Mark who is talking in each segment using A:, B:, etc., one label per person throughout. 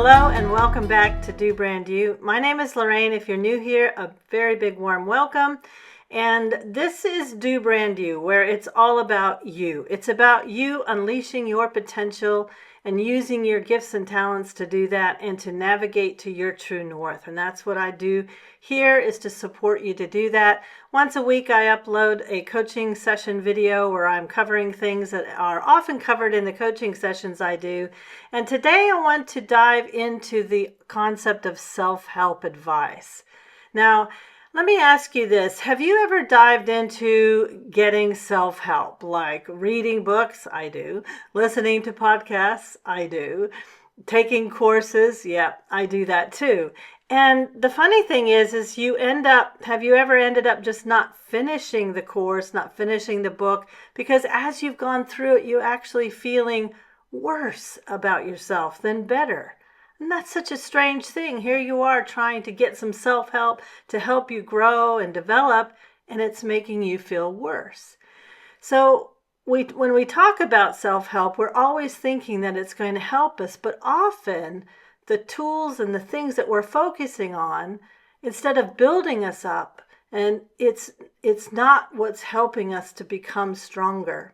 A: Hello and welcome back to Do Brand You. My name is Lorraine. If you're new here, a very big warm welcome. And this is Do Brand You, where it's all about you. It's about you unleashing your potential and using your gifts and talents to do that and to navigate to your true north. And that's what I do here, is to support you to do that. Once a week, I upload a coaching session video where I'm covering things that are often covered in the coaching sessions I do. And today I want to dive into the concept of self-help advice. Now, let me ask you this. Have you ever dived into getting self-help, like reading books? I do. Listening to podcasts? I do. Taking courses? Yeah, I do that too. And the funny thing is have you ever ended up just not finishing the course, not finishing the book? Because as you've gone through it, you're actually feeling worse about yourself than better. And that's such a strange thing. Here you are trying to get some self-help to help you grow and develop, and it's making you feel worse. So when we talk about self-help, we're always thinking that it's going to help us, but often the tools and the things that we're focusing on, instead of building us up, and it's not what's helping us to become stronger.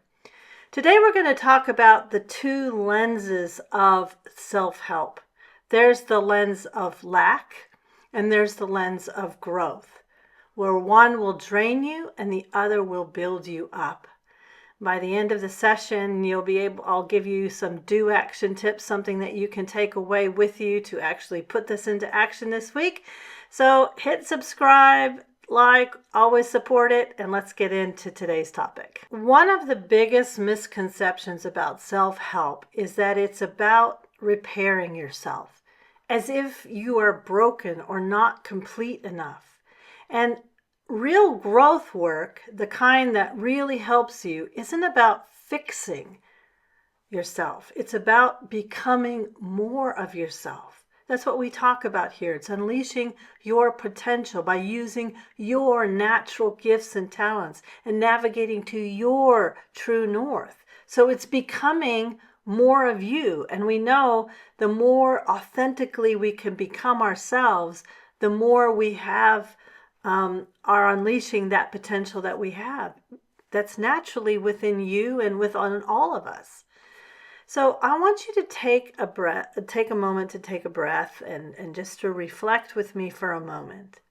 A: Today we're going to talk about the two lenses of self-help. There's the lens of lack, and there's the lens of growth, where one will drain you and the other will build you up. By the end of the session, I'll give you some do action tips, something that you can take away with you to actually put this into action this week. So hit subscribe, always support it, and let's get into today's topic. One of the biggest misconceptions about self-help is that it's about repairing yourself, as if you are broken or not complete enough. And real growth work, the kind that really helps you, isn't about fixing yourself. It's about becoming more of yourself. That's what we talk about here. It's unleashing your potential by using your natural gifts and talents and navigating to your true north. So it's becoming more of you. And we know the more authentically we can become ourselves, the more we are unleashing that potential that we have. That's naturally within you and within all of us. So I want you to take a moment to take a breath and just to reflect with me for a moment.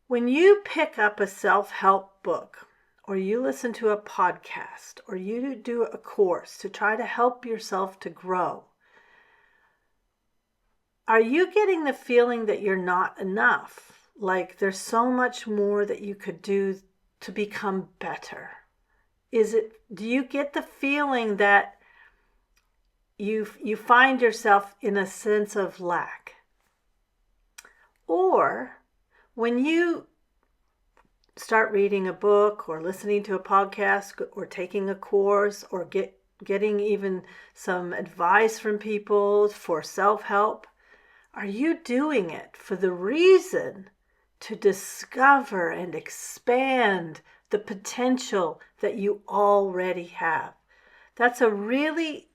A: When you pick up a self-help book, or you listen to a podcast, or you do a course to try to help yourself to grow, are you getting the feeling that you're not enough? Like there's so much more that you could do to become better? Do you get the feeling that you find yourself in a sense of lack? Or when you start reading a book or listening to a podcast or taking a course or getting even some advice from people for self-help, are you doing it for the reason to discover and expand the potential that you already have? That's a really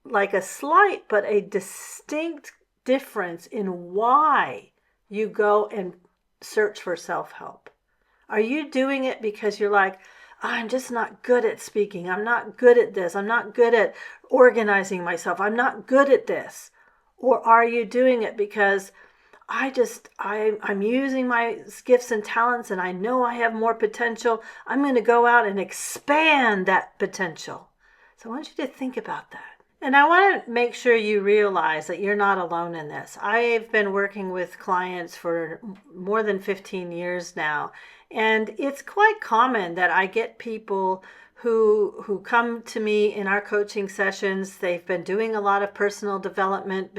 A: like a slight but a distinct difference in why you go and search for self-help. Are you doing it because you're like, I'm just not good at speaking, I'm not good at this, I'm not good at organizing myself, I'm not good at this? Or are you doing it because I'm using my gifts and talents and I know I have more potential, I'm going to go out and expand that potential? So I want you to think about that. And I want to make sure you realize that you're not alone in this. I've been working with clients for more than 15 years now, and it's quite common that I get people who come to me in our coaching sessions. They've been doing a lot of personal development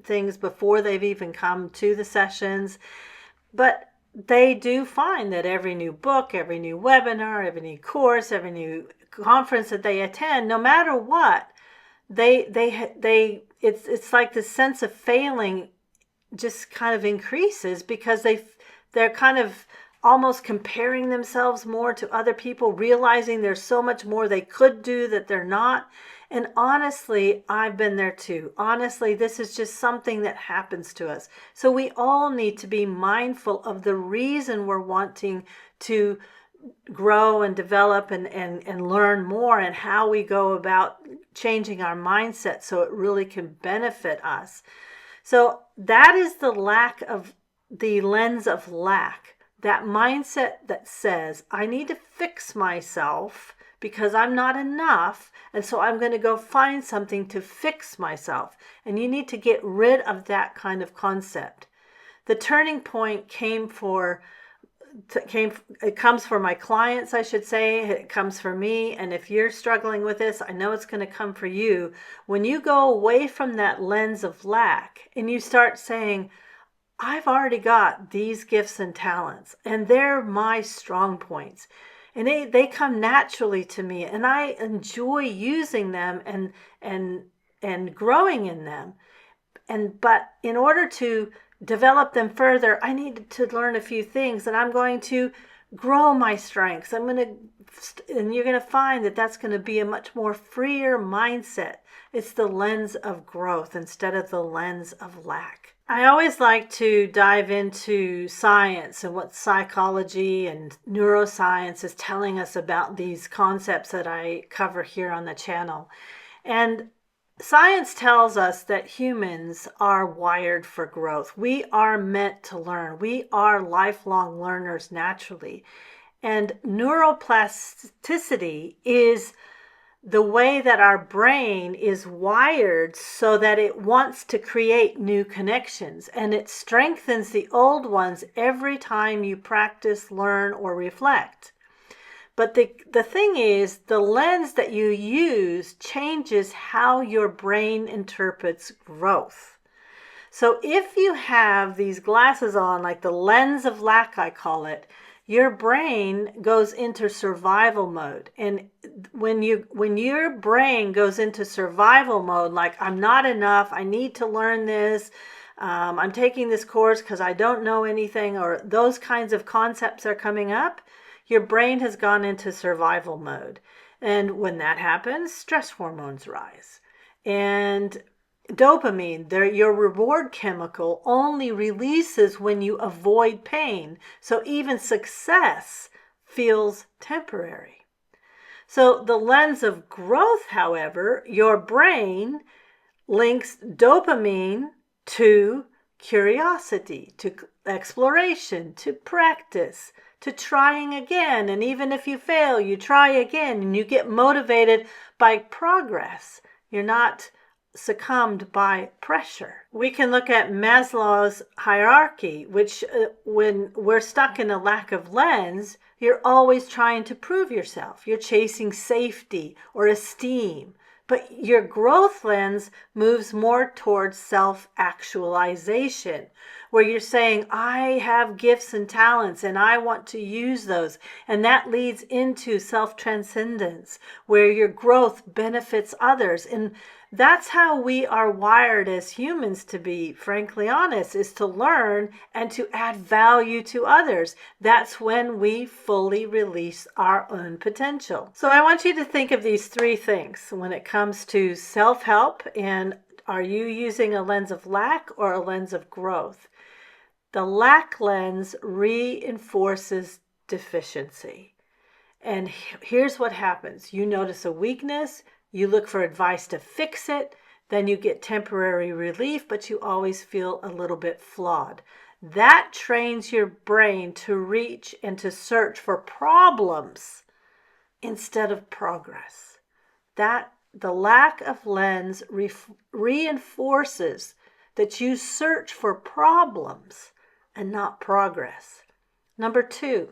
A: things before they've even come to the sessions, but they do find that every new book, every new webinar, every new course, every new conference that they attend, no matter what, it's like the sense of failing just kind of increases because they're kind of almost comparing themselves more to other people, realizing there's so much more they could do that they're not. And honestly, I've been there too. Honestly, this is just something that happens to us. So we all need to be mindful of the reason we're wanting to grow and develop and learn more, and how we go about changing our mindset so it really can benefit us. So that is the lens of lack. That mindset that says, I need to fix myself because I'm not enough, and so I'm going to go find something to fix myself. And you need to get rid of that kind of concept. The turning point it comes for my clients, I should say. It comes for me. And if you're struggling with this, I know it's going to come for you. When you go away from that lens of lack and you start saying, I've already got these gifts and talents, and they're my strong points, and they come naturally to me, and I enjoy using them and growing in them. But in order to develop them further, I need to learn a few things, and I'm going to grow my strengths. And you're going to find that that's going to be a much more freer mindset. It's the lens of growth instead of the lens of lack. I always like to dive into science and what psychology and neuroscience is telling us about these concepts that I cover here on the channel. And science tells us that humans are wired for growth. We are meant to learn. We are lifelong learners naturally. And neuroplasticity is the way that our brain is wired so that it wants to create new connections, and it strengthens the old ones every time you practice, learn, or reflect. But the thing is, the lens that you use changes how your brain interprets growth. So if you have these glasses on, like the lens of lack, I call it, your brain goes into survival mode. And when your brain goes into survival mode, like I'm not enough, I need to learn this, I'm taking this course because I don't know anything, or those kinds of concepts are coming up, your brain has gone into survival mode. And when that happens, stress hormones rise. And dopamine, your reward chemical, only releases when you avoid pain. So even success feels temporary. So the lens of growth, however, your brain links dopamine to curiosity, to exploration, to practice, to trying again. And even if you fail, you try again, and you get motivated by progress. You're not succumbed by pressure. We can look at Maslow's hierarchy, which when we're stuck in a lack of lens, you're always trying to prove yourself. You're chasing safety or esteem. But your growth lens moves more towards self-actualization, where you're saying, I have gifts and talents and I want to use those. And that leads into self-transcendence, where your growth benefits others. And that's how we are wired as humans to be, frankly honest, is to learn and to add value to others. That's when we fully release our own potential. So I want you to think of these three things when it comes to self-help. And are you using a lens of lack or a lens of growth? The lack lens reinforces deficiency. And here's what happens. You notice a weakness, you look for advice to fix it, then you get temporary relief, but you always feel a little bit flawed. That trains your brain to reach and to search for problems instead of progress. The lack of lens reinforces that you search for problems and not progress. Number 2,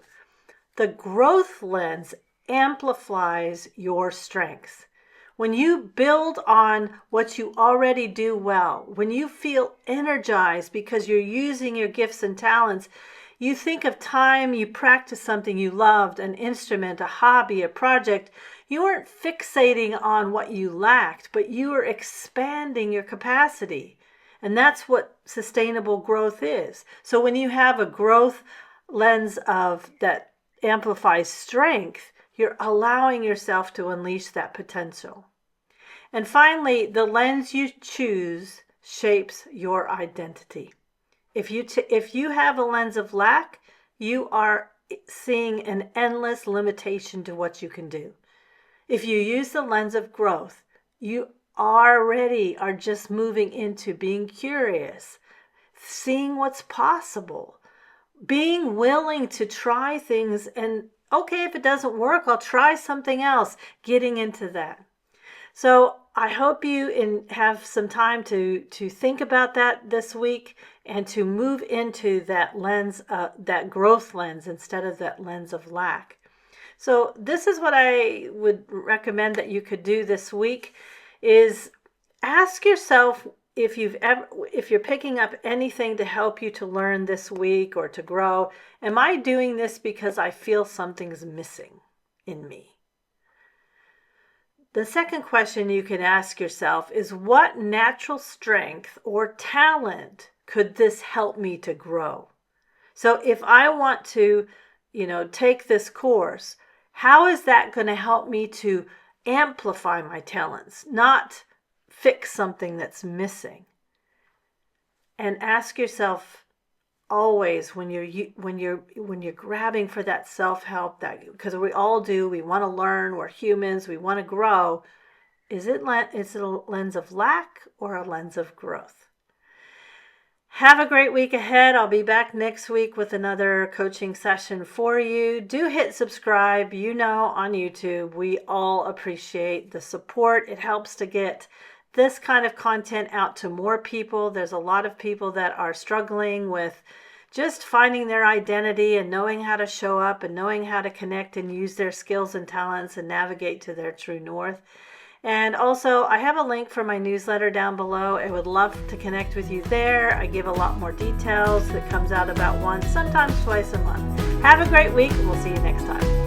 A: the growth lens amplifies your strengths. When you build on what you already do well, when you feel energized because you're using your gifts and talents, you think of time you practiced something you loved, an instrument, a hobby, a project. You weren't fixating on what you lacked, but you were expanding your capacity. And that's what sustainable growth is. So when you have a growth lens of that amplifies strength, you're allowing yourself to unleash that potential. And finally, the lens you choose shapes your identity. If you have a lens of lack, you are seeing an endless limitation to what you can do. If you use the lens of growth, you already are just moving into being curious, seeing what's possible, being willing to try things, and okay, if it doesn't work, I'll try something else, getting into that. So I hope you have some time to think about that this week and to move into that lens, that growth lens instead of that lens of lack. So this is what I would recommend that you could do this week, is ask yourself if you're picking up anything to help you to learn this week or to grow, am I doing this because I feel something's missing in me? The second question you can ask yourself is, what natural strength or talent could this help me to grow? So if I want to, take this course, how is that going to help me to amplify my talents, not fix something that's missing? And ask yourself always when you're grabbing for that self-help, that because we all do, we want to learn, we're humans, we want to grow. Is it a lens of lack or a lens of growth? Have a great week ahead. I'll be back next week with another coaching session for you. Do hit subscribe. On YouTube, we all appreciate the support. It helps to get this kind of content out to more people. There's a lot of people that are struggling with just finding their identity and knowing how to show up and knowing how to connect and use their skills and talents and navigate to their true north. And also, I have a link for my newsletter down below. I would love to connect with you there. I give a lot more details that comes out about once, sometimes twice a month. Have a great week. We'll see you next time.